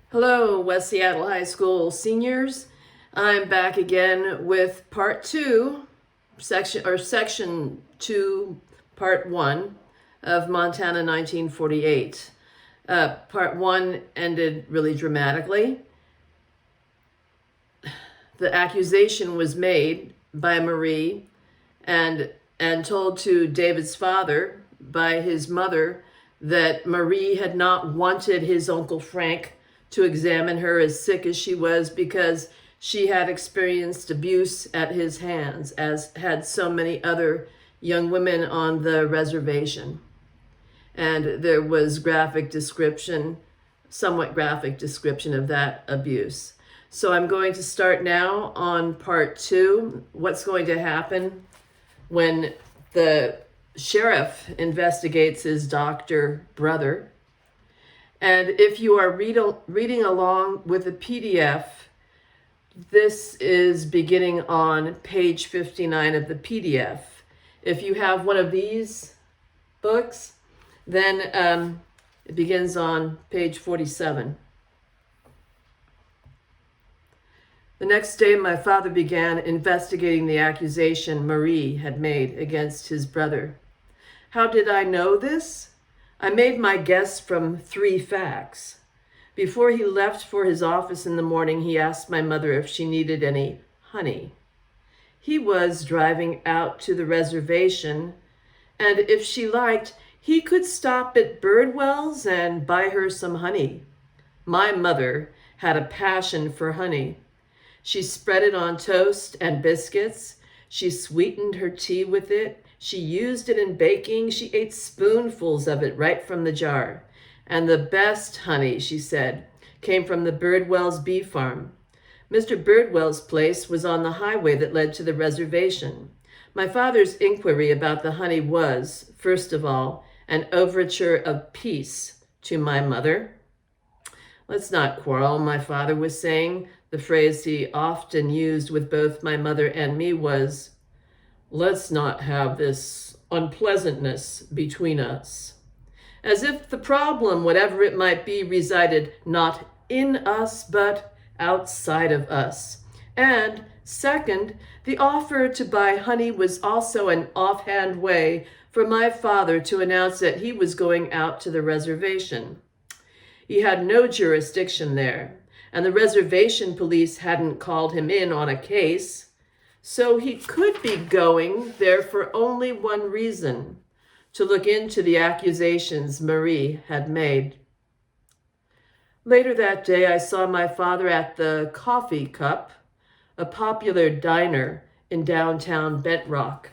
Hello, West Seattle High School seniors. I'm back again with part two, section two, part one of Montana 1948. Part one ended really dramatically. The accusation was made by Marie and told to David's father by his mother that Marie had not wanted his Uncle Frank to examine her as sick as she was because she had experienced abuse at his hands, as had so many other young women on the reservation. And there was somewhat graphic description of that abuse. So I'm going to start now on part two, what's going to happen when the sheriff investigates his doctor brother. And if you are reading along with the PDF, this is beginning on page 59 of the PDF. If you have one of these books, then it begins on page 47. The next day, my father began investigating the accusation Marie had made against his brother. How did I know this? I made my guess from 3 facts. Before he left for his office in the morning, he asked my mother if she needed any honey. He was driving out to the reservation, and if she liked, he could stop at Birdwell's and buy her some honey. My mother had a passion for honey. She spread it on toast and biscuits. She sweetened her tea with it. She used it in baking. She ate spoonfuls of it right from the jar. And the best honey, she said, came from the Birdwell's bee farm. Mr. Birdwell's place was on the highway that led to the reservation. My father's inquiry about the honey was, first of all, an overture of peace to my mother. Let's not quarrel, my father was saying. The phrase he often used with both my mother and me was, let's not have this unpleasantness between us. As if the problem, whatever it might be, resided not in us, but outside of us. And second, the offer to buy honey was also an offhand way for my father to announce that he was going out to the reservation. He had no jurisdiction there, and the reservation police hadn't called him in on a case. So he could be going there for only one reason, to look into the accusations Marie had made. Later that day, I saw my father at the Coffee Cup, a popular diner in downtown Bent Rock.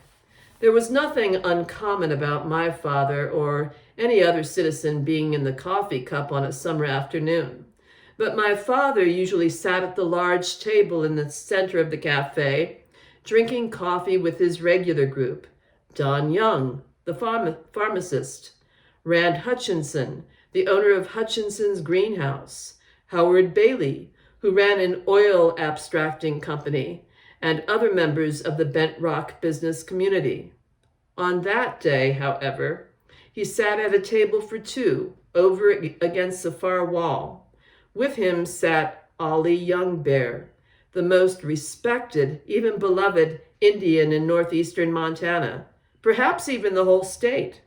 There was nothing uncommon about my father or any other citizen being in the Coffee Cup on a summer afternoon. But my father usually sat at the large table in the center of the cafe, drinking coffee with his regular group, Don Young, the pharmacist, Rand Hutchinson, the owner of Hutchinson's Greenhouse, Howard Bailey, who ran an oil abstracting company, and other members of the Bent Rock business community. On that day, however, he sat at a table for 2 over against the far wall. With him sat Ollie Youngbear, the most respected, even beloved Indian in northeastern Montana, perhaps even the whole state.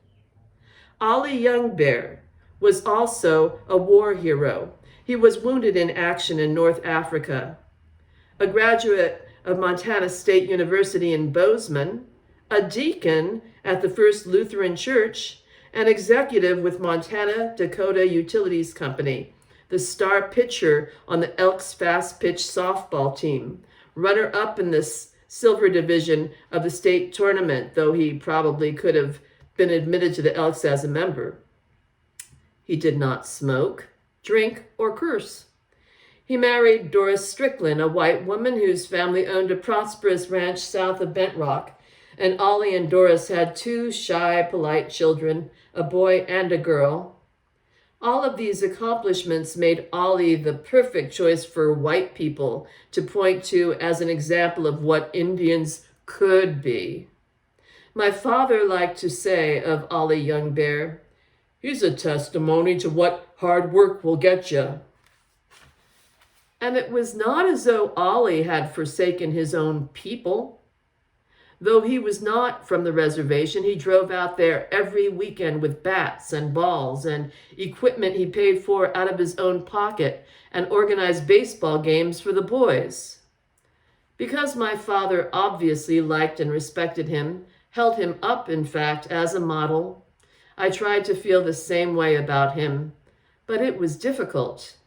Ollie Youngbear was also a war hero. He was wounded in action in North Africa. A graduate of Montana State University in Bozeman, a deacon at the First Lutheran Church, an executive with Montana Dakota Utilities Company, the star pitcher on the Elks fast pitch softball team, runner-up in this silver division of the state tournament, though he probably could have been admitted to the Elks as a member. He did not smoke, drink, or curse. He married Doris Strickland, a white woman whose family owned a prosperous ranch south of Bent Rock, and Ollie and Doris had 2 shy, polite children, a boy and a girl. All of these accomplishments made Ollie the perfect choice for white people to point to as an example of what Indians could be. My father liked to say of Ollie Youngbear, "He's a testimony to what hard work will get you." And it was not as though Ollie had forsaken his own people. Though he was not from the reservation, he drove out there every weekend with bats and balls and equipment he paid for out of his own pocket and organized baseball games for the boys. Because my father obviously liked and respected him, held him up, in fact, as a model, I tried to feel the same way about him, but it was difficult.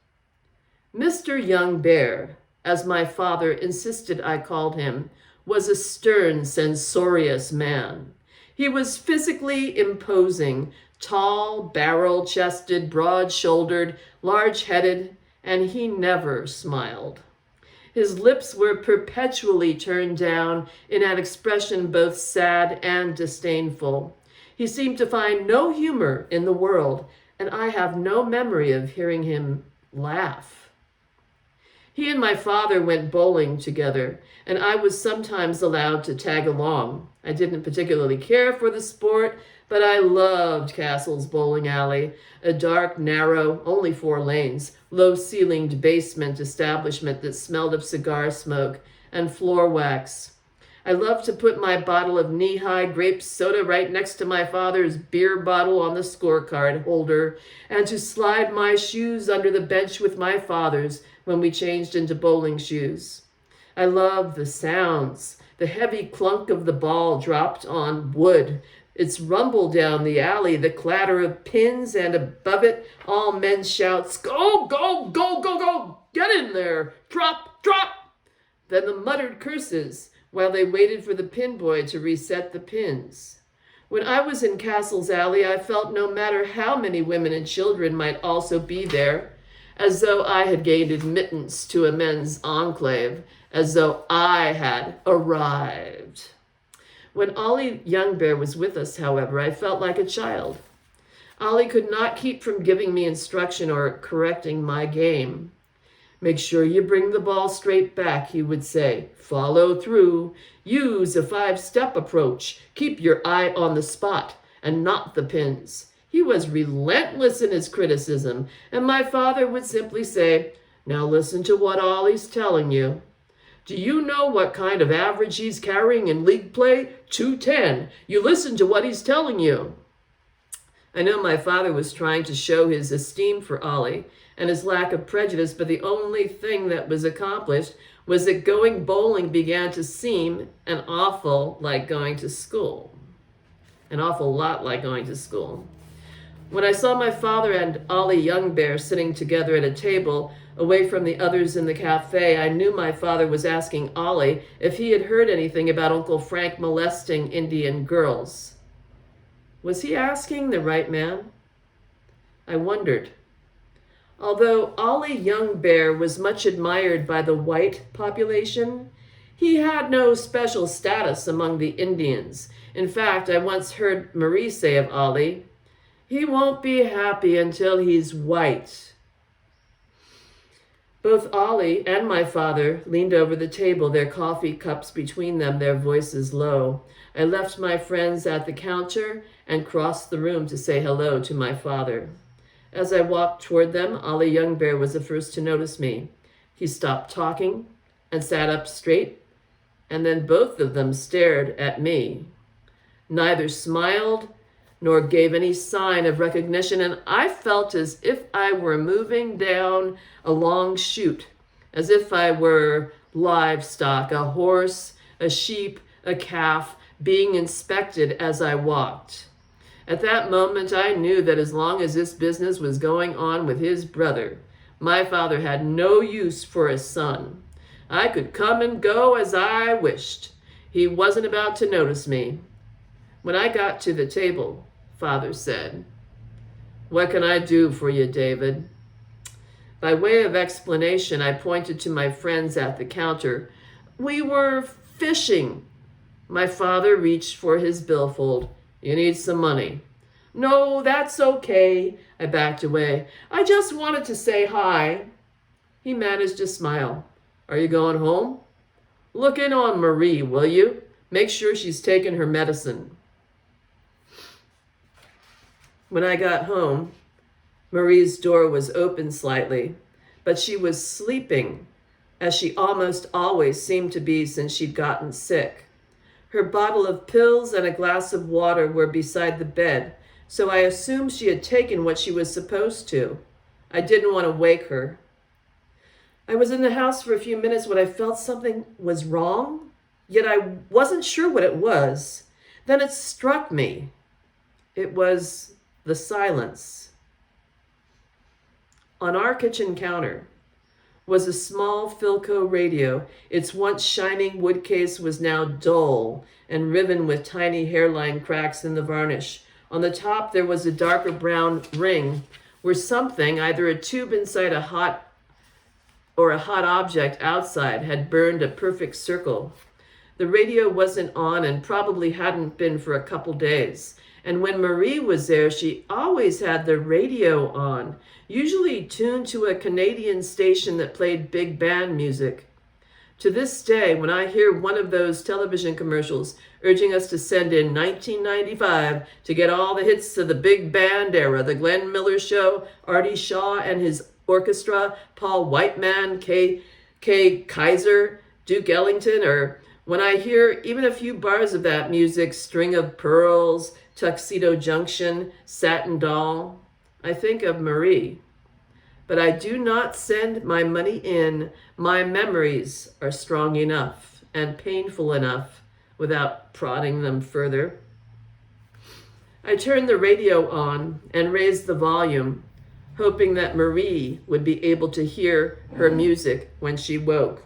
Mr. Young Bear, as my father insisted I called him, was a stern, censorious man. He was physically imposing, tall, barrel-chested, broad-shouldered, large-headed, and he never smiled. His lips were perpetually turned down in an expression both sad and disdainful. He seemed to find no humor in the world, and I have no memory of hearing him laugh. He and my father went bowling together, and I was sometimes allowed to tag along. I didn't particularly care for the sport, but I loved Castle's bowling alley, a dark, narrow, only 4 lanes, low-ceilinged basement establishment that smelled of cigar smoke and floor wax. I loved to put my bottle of knee-high grape soda right next to my father's beer bottle on the scorecard holder, and to slide my shoes under the bench with my father's when we changed into bowling shoes. I loved the sounds, the heavy clunk of the ball dropped on wood, its rumble down the alley, the clatter of pins, and above it, all men's shouts, "Go, go, go, go, go! Get in there! Drop, drop!" Then the muttered curses while they waited for the pin boy to reset the pins. When I was in Castle's alley, I felt no matter how many women and children might also be there, as though I had gained admittance to a men's enclave, as though I had arrived. When Ollie Young Bear was with us, however, I felt like a child. Ollie could not keep from giving me instruction or correcting my game. "Make sure you bring the ball straight back," he would say. "Follow through. Use a 5-step approach. Keep your eye on the spot and not the pins." He was relentless in his criticism, and my father would simply say, "Now listen to what Ollie's telling you. Do you know what kind of average he's carrying in league play? 210. You listen to what he's telling you." I know my father was trying to show his esteem for Ollie and his lack of prejudice, but the only thing that was accomplished was that going bowling began to seem an awful like going to school. An awful lot like going to school. When I saw my father and Ollie Young Bear sitting together at a table away from the others in the cafe, I knew my father was asking Ollie if he had heard anything about Uncle Frank molesting Indian girls. Was he asking the right man? I wondered. Although Ollie Young Bear was much admired by the white population, he had no special status among the Indians. In fact, I once heard Marie say of Ollie, "He won't be happy until he's white." Both Ollie and my father leaned over the table, their coffee cups between them, their voices low. I left my friends at the counter and crossed the room to say hello to my father. As I walked toward them, Ollie Young Bear was the first to notice me. He stopped talking and sat up straight, and then both of them stared at me. Neither smiled nor gave any sign of recognition, and I felt as if I were moving down a long chute, as if I were livestock, a horse, a sheep, a calf, being inspected as I walked. At that moment, I knew that as long as this business was going on with his brother, my father had no use for a son. I could come and go as I wished. He wasn't about to notice me. When I got to the table, Father said, "What can I do for you, David?" By way of explanation, I pointed to my friends at the counter. "We were fishing." My father reached for his billfold. "You need some money." "No, that's okay." I backed away. "I just wanted to say hi." He managed a smile. "Are you going home? Look in on Marie, will you? Make sure she's taken her medicine." When I got home, Marie's door was open slightly, but she was sleeping, as she almost always seemed to be since she'd gotten sick. Her bottle of pills and a glass of water were beside the bed, so I assumed she had taken what she was supposed to. I didn't want to wake her. I was in the house for a few minutes when I felt something was wrong, yet I wasn't sure what it was. Then it struck me. It was the silence. On our kitchen counter was a small Philco radio. Its once shining wood case was now dull and riven with tiny hairline cracks in the varnish. On the top there was a darker brown ring where something, either a tube inside a hot object outside, had burned a perfect circle. The radio wasn't on and probably hadn't been for a couple days. And when Marie was there, she always had the radio on, usually tuned to a Canadian station that played big band music. To this day, when I hear one of those television commercials urging us to send in 1995 to get all the hits of the big band era, the Glenn Miller Show, Artie Shaw and his orchestra, Paul Whiteman, Kay Kaiser, Duke Ellington, or when I hear even a few bars of that music, String of Pearls, Tuxedo Junction, Satin Doll, I think of Marie. But I do not send my money in. My memories are strong enough and painful enough without prodding them further. I turned the radio on and raised the volume, hoping that Marie would be able to hear her music when she woke.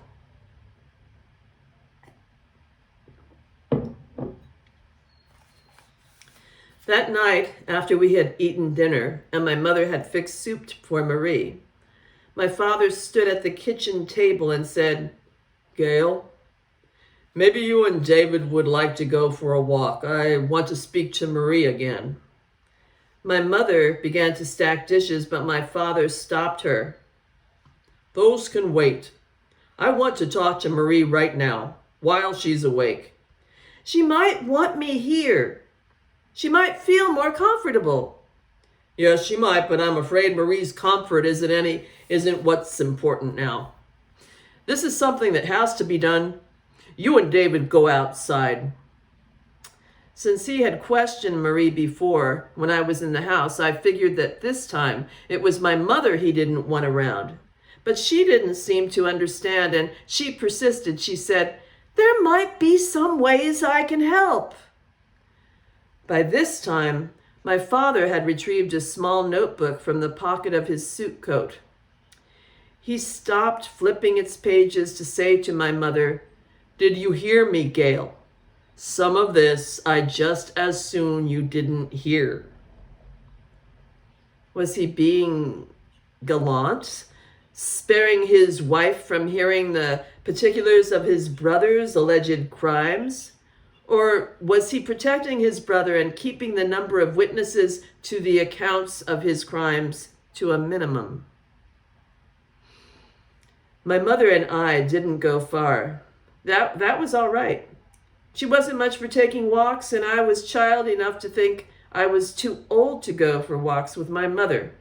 That night, after we had eaten dinner and my mother had fixed soup for Marie, my father stood at the kitchen table and said, "Gail, maybe you and David would like to go for a walk. I want to speak to Marie again." My mother began to stack dishes, but my father stopped her. "Those can wait. I want to talk to Marie right now, while she's awake." "She might want me here. She might feel more comfortable." "Yes, she might, but I'm afraid Marie's comfort isn't what's important now. This is something that has to be done. You and David go outside." Since he had questioned Marie before when I was in the house, I figured that this time it was my mother he didn't want around. But she didn't seem to understand, and she persisted. She said, "There might be some ways I can help." By this time, my father had retrieved a small notebook from the pocket of his suit coat. He stopped flipping its pages to say to my mother, "Did you hear me, Gail? Some of this I just as soon you didn't hear." Was he being gallant, sparing his wife from hearing the particulars of his brother's alleged crimes? Or was he protecting his brother and keeping the number of witnesses to the accounts of his crimes to a minimum? My mother and I didn't go far. That was all right. She wasn't much for taking walks, and I was child enough to think I was too old to go for walks with my mother.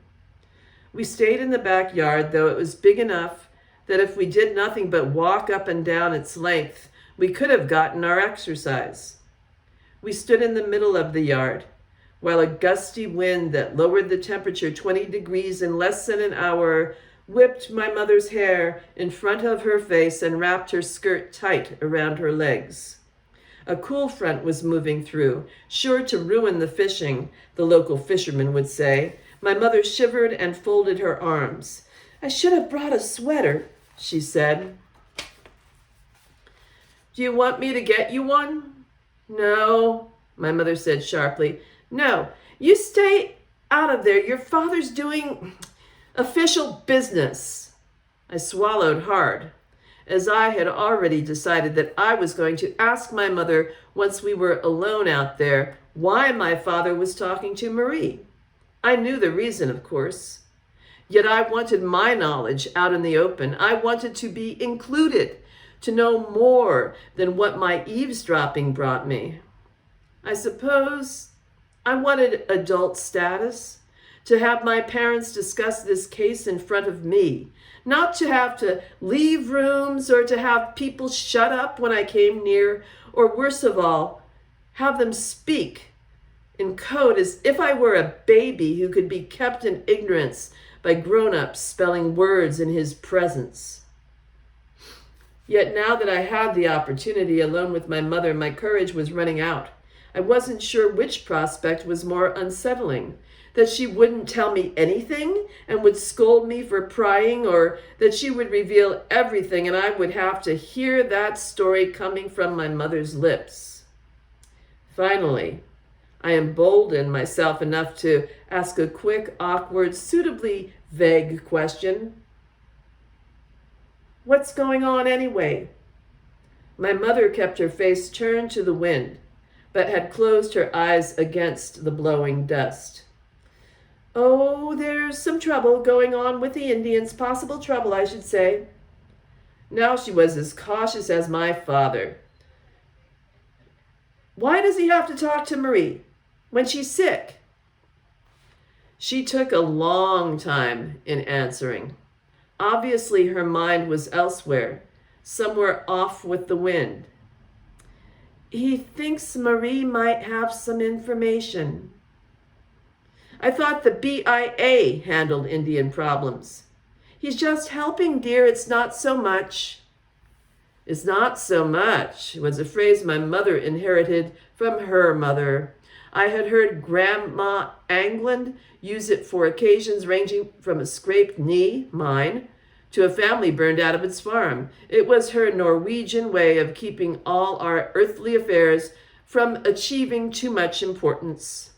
We stayed in the backyard, though it was big enough that if we did nothing but walk up and down its length, we could have gotten our exercise. We stood in the middle of the yard, while a gusty wind that lowered the temperature 20 degrees in less than an hour whipped my mother's hair in front of her face and wrapped her skirt tight around her legs. A cool front was moving through, sure to ruin the fishing, the local fishermen would say. My mother shivered and folded her arms. "I should have brought a sweater," she said. "Do you want me to get you one?" "No," my mother said sharply. "No, you stay out of there. Your father's doing official business." I swallowed hard, as I had already decided that I was going to ask my mother, once we were alone out there, why my father was talking to Marie. I knew the reason, of course. Yet I wanted my knowledge out in the open. I wanted to be included, to know more than what my eavesdropping brought me. I suppose I wanted adult status, to have my parents discuss this case in front of me, not to have to leave rooms or to have people shut up when I came near, or worse of all, have them speak in code as if I were a baby who could be kept in ignorance by grown-ups spelling words in his presence. Yet now that I had the opportunity alone with my mother, my courage was running out. I wasn't sure which prospect was more unsettling, that she wouldn't tell me anything and would scold me for prying, or that she would reveal everything and I would have to hear that story coming from my mother's lips. Finally, I emboldened myself enough to ask a quick, awkward, suitably vague question. What's going on anyway? My mother kept her face turned to the wind, but had closed her eyes against the blowing dust. Oh, there's some trouble going on with the Indians, possible trouble, I should say. Now she was as cautious as my father. Why does he have to talk to Marie when she's sick? She took a long time in answering. Obviously, her mind was elsewhere, somewhere off with the wind. He thinks Marie might have some information. I thought the BIA handled Indian problems. He's just helping, dear. It's not so much. It's not so much was a phrase my mother inherited from her mother. I had heard Grandma Angland use it for occasions ranging from a scraped knee, mine, to a family burned out of its farm. It was her Norwegian way of keeping all our earthly affairs from achieving too much importance.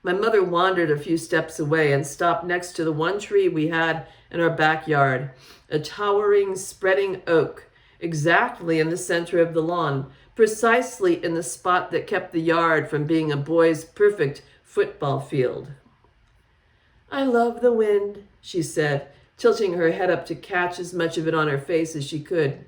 My mother wandered a few steps away and stopped next to the one tree we had in our backyard, a towering, spreading oak, exactly in the center of the lawn, precisely in the spot that kept the yard from being a boy's perfect football field. I love the wind, she said, tilting her head up to catch as much of it on her face as she could.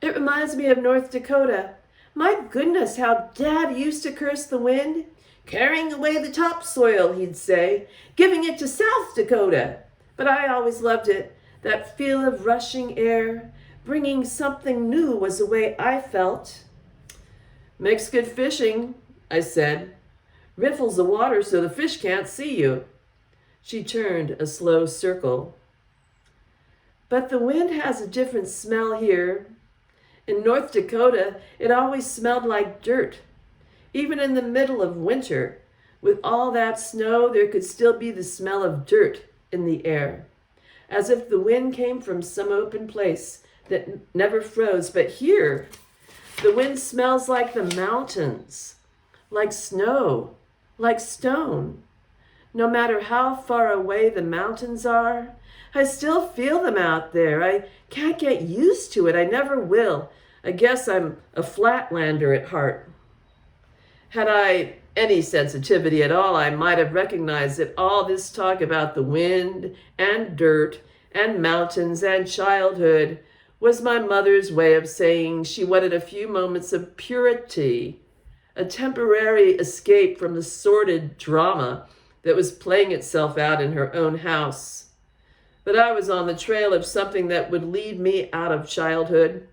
It reminds me of North Dakota. My goodness, how Dad used to curse the wind. Carrying away the topsoil, he'd say, giving it to South Dakota. But I always loved it. That feel of rushing air, bringing something new was the way I felt. Makes good fishing, I said. Riffles the water so the fish can't see you. She turned a slow circle. But the wind has a different smell here. In North Dakota, it always smelled like dirt. Even in the middle of winter, with all that snow, there could still be the smell of dirt in the air, as if the wind came from some open place that never froze. But here, the wind smells like the mountains, like snow, like stone. No matter how far away the mountains are, I still feel them out there. I can't get used to it. I never will. I guess I'm a flatlander at heart. Had I any sensitivity at all, I might have recognized that all this talk about the wind and dirt and mountains and childhood was my mother's way of saying she wanted a few moments of purity, a temporary escape from the sordid drama that was playing itself out in her own house. But I was on the trail of something that would lead me out of childhood.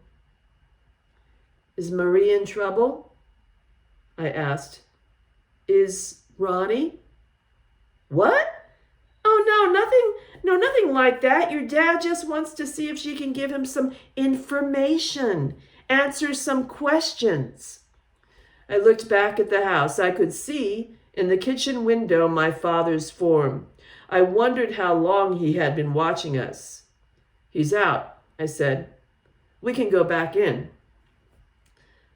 Is Marie in trouble? I asked. Is Ronnie? What? Oh, nothing like that. Your dad just wants to see if she can give him some information, answer some questions. I looked back at the house. I could see in the kitchen window my father's form. I wondered how long he had been watching us. He's out, I said. We can go back in.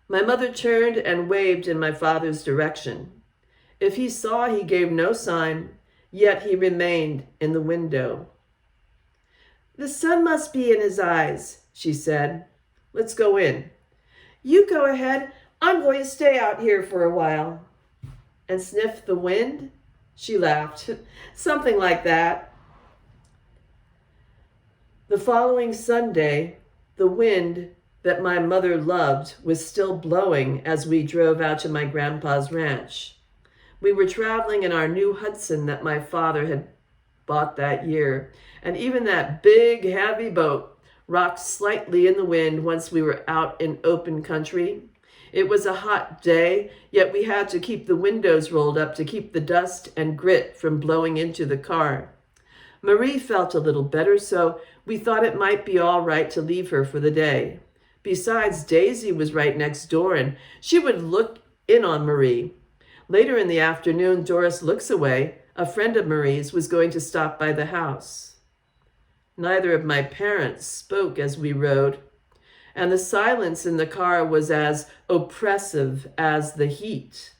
My mother turned and waved in my father's direction. If he saw, he gave no sign, yet he remained in the window. The sun must be in his eyes, she said. Let's go in. You go ahead. I'm going to stay out here for a while. And sniff the wind? She laughed. Something like that. The following Sunday, the wind that my mother loved was still blowing as we drove out to my grandpa's ranch. We were traveling in our new Hudson that my father had bought that year, and even that big, heavy boat rocked slightly in the wind once we were out in open country. It was a hot day, yet we had to keep the windows rolled up to keep the dust and grit from blowing into the car. Marie felt a little better, so we thought it might be all right to leave her for the day. Besides, Daisy was right next door, and she would look in on Marie. Later in the afternoon, Doris Looksaway, a friend of Marie's, was going to stop by the house. Neither of my parents spoke as we rode, and the silence in the car was as oppressive as the heat.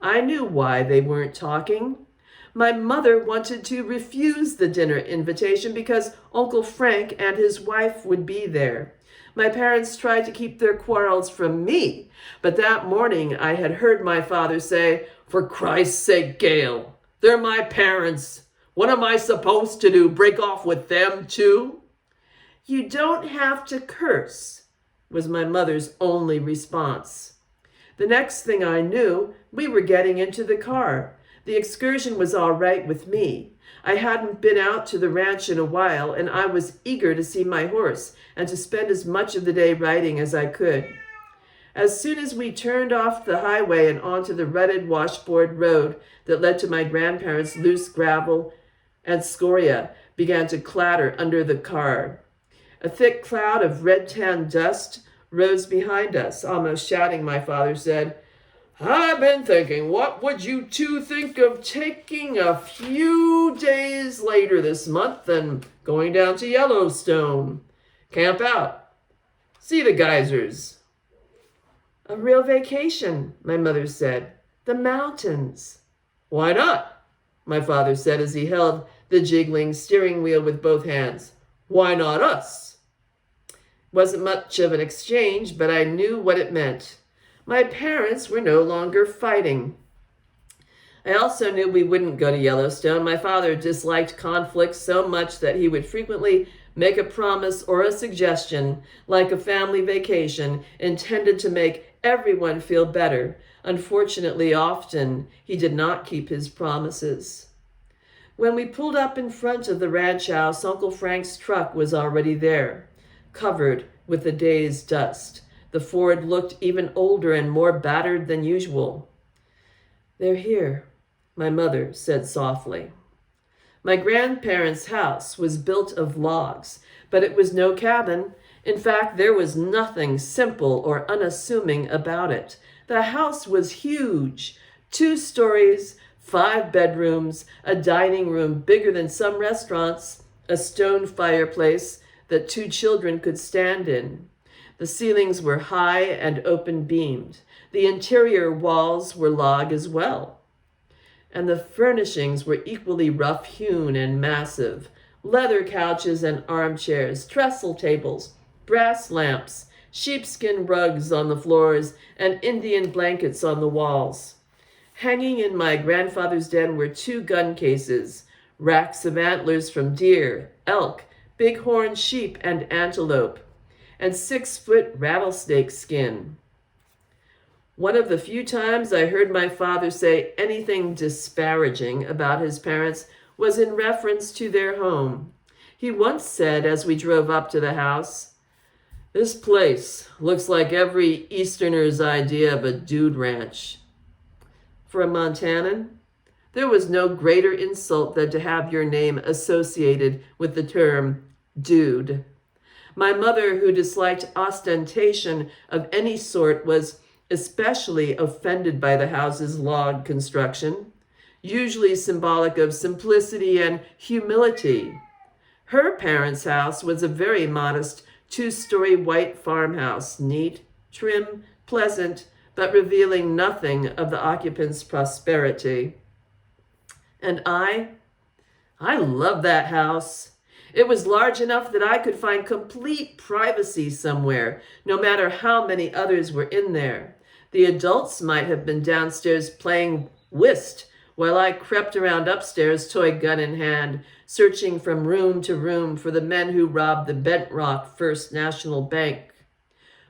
I knew why they weren't talking. My mother wanted to refuse the dinner invitation because Uncle Frank and his wife would be there. My parents tried to keep their quarrels from me, but that morning I had heard my father say, "For Christ's sake, Gail, they're my parents. What am I supposed to do, break off with them too?" "You don't have to curse," was my mother's only response. The next thing I knew, we were getting into the car. The excursion was all right with me. I hadn't been out to the ranch in a while, and I was eager to see my horse and to spend as much of the day riding as I could. As soon as we turned off the highway and onto the rutted washboard road that led to my grandparents' loose gravel and scoria began to clatter under the car. A thick cloud of red-tan dust rose behind us. Almost shouting, my father said, "I've been thinking, what would you two think of taking a few days later this month and going down to Yellowstone? Camp out. See the geysers." "A real vacation," my mother said. "The mountains." "Why not?" my father said as he held the jiggling steering wheel with both hands. "Why not us?" Wasn't much of an exchange, but I knew what it meant. My parents were no longer fighting. I also knew we wouldn't go to Yellowstone. My father disliked conflict so much that he would frequently make a promise or a suggestion, like a family vacation, intended to make everyone feel better. Unfortunately, often he did not keep his promises. When we pulled up in front of the ranch house, Uncle Frank's truck was already there, covered with the day's dust. The Ford looked even older and more battered than usual. "They're here," my mother said softly. My grandparents' house was built of logs, but it was no cabin. In fact, there was nothing simple or unassuming about it. The house was huge, 2 stories, 5 bedrooms, a dining room bigger than some restaurants, a stone fireplace that 2 children could stand in. The ceilings were high and open-beamed. The interior walls were log as well. And the furnishings were equally rough-hewn and massive. Leather couches and armchairs, trestle tables, brass lamps, sheepskin rugs on the floors, and Indian blankets on the walls. Hanging in my grandfather's den were 2 gun cases, racks of antlers from deer, elk, bighorn sheep, and antelope, and 6-foot rattlesnake skin. One of the few times I heard my father say anything disparaging about his parents was in reference to their home. He once said as we drove up to the house, "This place looks like every Easterner's idea of a dude ranch." For a Montanan, there was no greater insult than to have your name associated with the term dude. My mother, who disliked ostentation of any sort, was especially offended by the house's log construction, usually symbolic of simplicity and humility. Her parents' house was a very modest 2-story white farmhouse, neat, trim, pleasant, but revealing nothing of the occupant's prosperity. And I loved that house. It was large enough that I could find complete privacy somewhere, no matter how many others were in there. The adults might have been downstairs playing whist, while I crept around upstairs, toy gun in hand, searching from room to room for the men who robbed the Bent Rock First National Bank.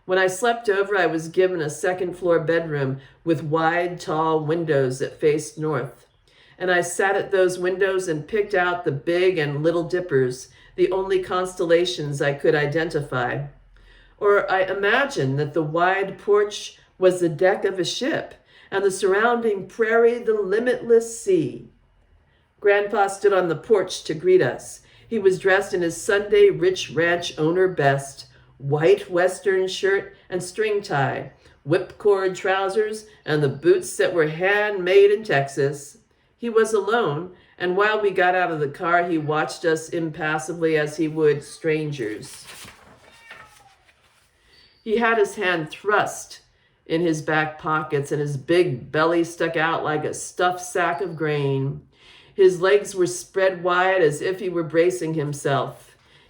When I slept over, I was given a second-floor bedroom with wide, tall windows that faced north. And I sat at those windows and picked out the Big and Little Dippers, the only constellations I could identify. Or I imagined that the wide porch was the deck of a ship, and the surrounding prairie the limitless sea. Grandpa stood on the porch to greet us. He was dressed in his Sunday rich ranch owner best, white western shirt and string tie, whipcord trousers, and the boots that were handmade in Texas. He was alone, and while we got out of the car, he watched us impassively as he would strangers. He had his hand thrust in his back pockets, and his big belly stuck out like a stuffed sack of grain. His legs were spread wide as if he were bracing himself.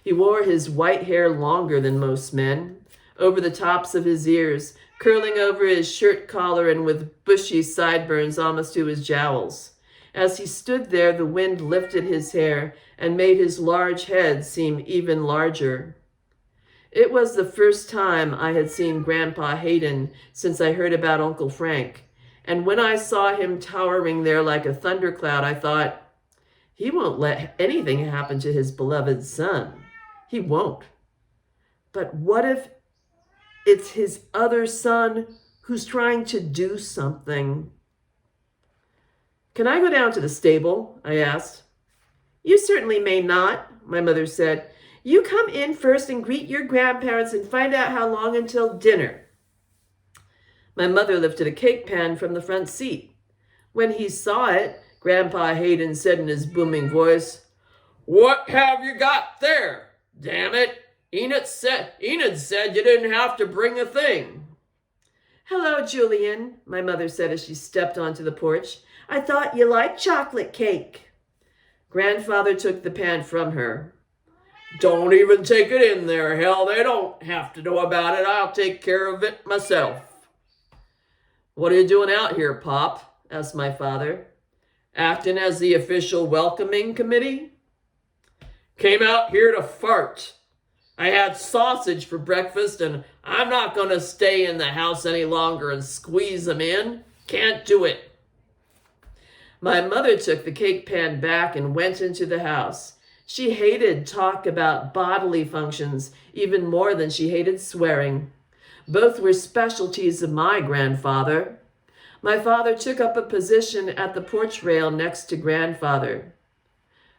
He wore his white hair longer than most men, over the tops of his ears, curling over his shirt collar and with bushy sideburns almost to his jowls. As he stood there, the wind lifted his hair and made his large head seem even larger. It was the first time I had seen Grandpa Hayden since I heard about Uncle Frank, and when I saw him towering there like a thundercloud, I thought, he won't let anything happen to his beloved son. He won't. But what if it's his other son who's trying to do something? Can I go down to the stable? I asked. You certainly may not, my mother said. You come in first and greet your grandparents and find out how long until dinner. My mother lifted a cake pan from the front seat. When he saw it, Grandpa Hayden said in his booming voice, What have you got there? Damn it! Enid said you didn't have to bring a thing. Hello, Julian, my mother said as she stepped onto the porch. I thought you liked chocolate cake. Grandfather took the pan from her. Don't even take it in there, hell, they don't have to know about it. I'll take care of it myself. What are you doing out here, Pop? Asked my father. Acting as the official welcoming committee? Came out here to fart. I had sausage for breakfast, and I'm not going to stay in the house any longer and squeeze them in. Can't do it. My mother took the cake pan back and went into the house. She hated talk about bodily functions even more than she hated swearing. Both were specialties of my grandfather. My father took up a position at the porch rail next to Grandfather.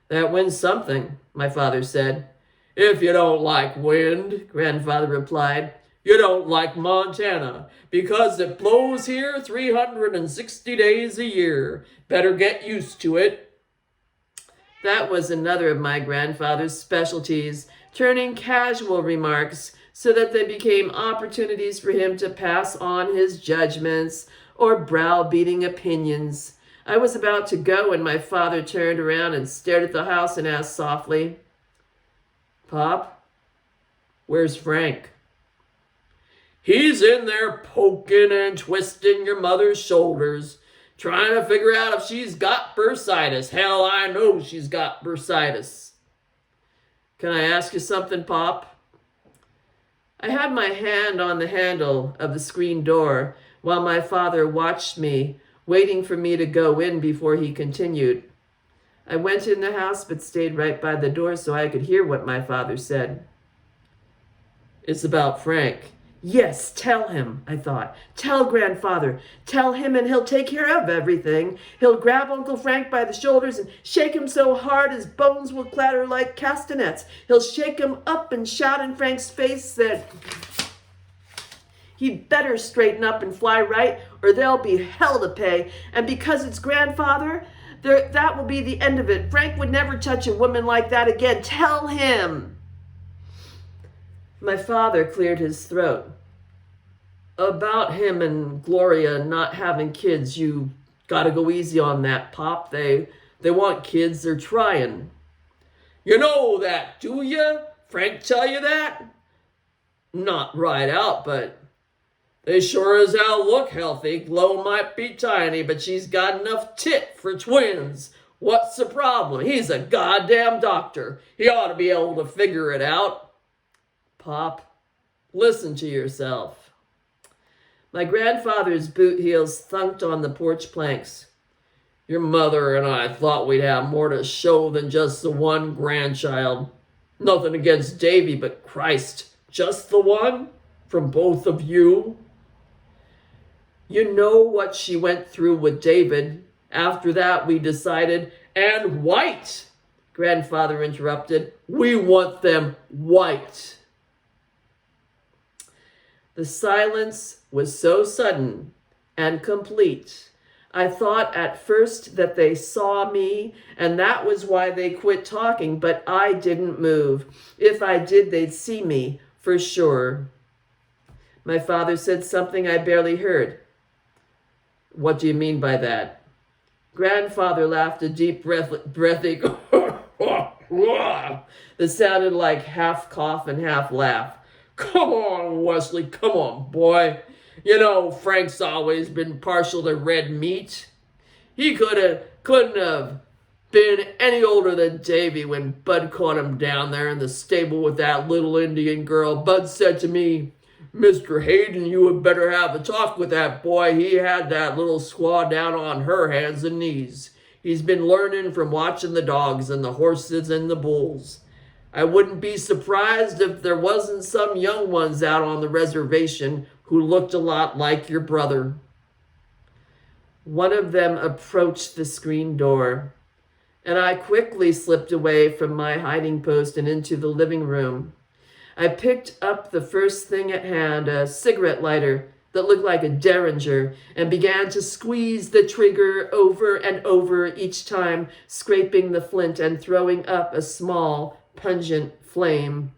That wind's something, my father said. If you don't like wind, Grandfather replied, you don't like Montana because it blows here 360 days a year. Better get used to it. That was another of my grandfather's specialties, turning casual remarks so that they became opportunities for him to pass on his judgments or browbeating opinions. I was about to go when my father turned around and stared at the house and asked softly, Pop, where's Frank? He's in there poking and twisting your mother's shoulders, trying to figure out if she's got bursitis. Hell, I know she's got bursitis. Can I ask you something, Pop? I had my hand on the handle of the screen door while my father watched me, waiting for me to go in before he continued. I went in the house but stayed right by the door so I could hear what my father said. It's about Frank. Yes, tell him, I thought. Tell Grandfather. Tell him and he'll take care of everything. He'll grab Uncle Frank by the shoulders and shake him so hard his bones will clatter like castanets. He'll shake him up and shout in Frank's face that he'd better straighten up and fly right or there'll be hell to pay. And because it's Grandfather, that will be the end of it. Frank would never touch a woman like that again. Tell him. My father cleared his throat. About him and Gloria not having kids, you gotta go easy on that, Pop. They want kids, they're trying. You know that, do you? Frank tell you that? Not right out, but they sure as hell look healthy. Glo might be tiny, but she's got enough tit for twins. What's the problem? He's a goddamn doctor. He ought to be able to figure it out. Pop, Listen to yourself. My grandfather's boot heels thunked on the porch planks. Your mother and I thought we'd have more to show than just the one grandchild. Nothing against Davy, but Christ, just the one? From both of you? You know what she went through with David. After that, we decided, and white, grandfather interrupted. We want them white. The silence was so sudden and complete. I thought at first that they saw me, and that was why they quit talking, but I didn't move. If I did, they'd see me, for sure. My father said something I barely heard. What do you mean by that? Grandfather laughed a deep, breathy that sounded like half cough and half laugh. Come on, Wesley, come on, boy. You know, Frank's always been partial to red meat. He couldn't have been any older than Davy when Bud caught him down there in the stable with that little Indian girl. Bud said to me, Mr. Hayden, you had better have a talk with that boy. He had that little squaw down on her hands and knees. He's been learning from watching the dogs and the horses and the bulls. I wouldn't be surprised if there wasn't some young ones out on the reservation who looked a lot like your brother. One of them approached the screen door, and I quickly slipped away from my hiding post and into the living room. I picked up the first thing at hand, a cigarette lighter that looked like a Derringer, and began to squeeze the trigger over and over each time, scraping the flint and throwing up a small, pungent flame.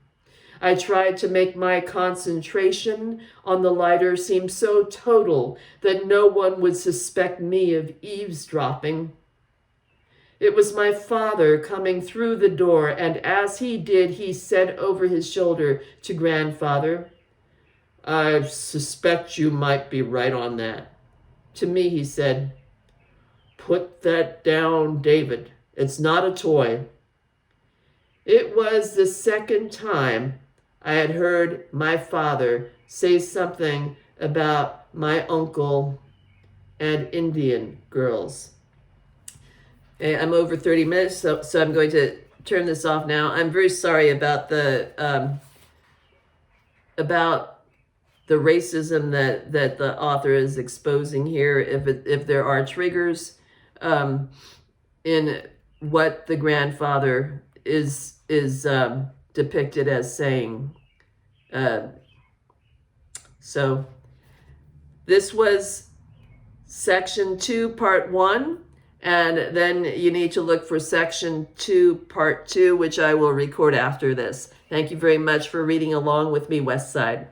I tried to make my concentration on the lighter seem so total that no one would suspect me of eavesdropping. It was my father coming through the door, and as he did, he said over his shoulder to grandfather, I suspect you might be right on that. To me, he said, put that down, David. It's not a toy. It was the second time I had heard my father say something about my uncle and Indian girls. Okay, I'm over 30 minutes, so I'm going to turn this off now. I'm very sorry about the racism that the author is exposing here. If there are triggers in what the grandfather is depicted as saying. So this was section 2, part 1. And then you need to look for section 2, part 2, which I will record after this. Thank you very much for reading along with me, Westside.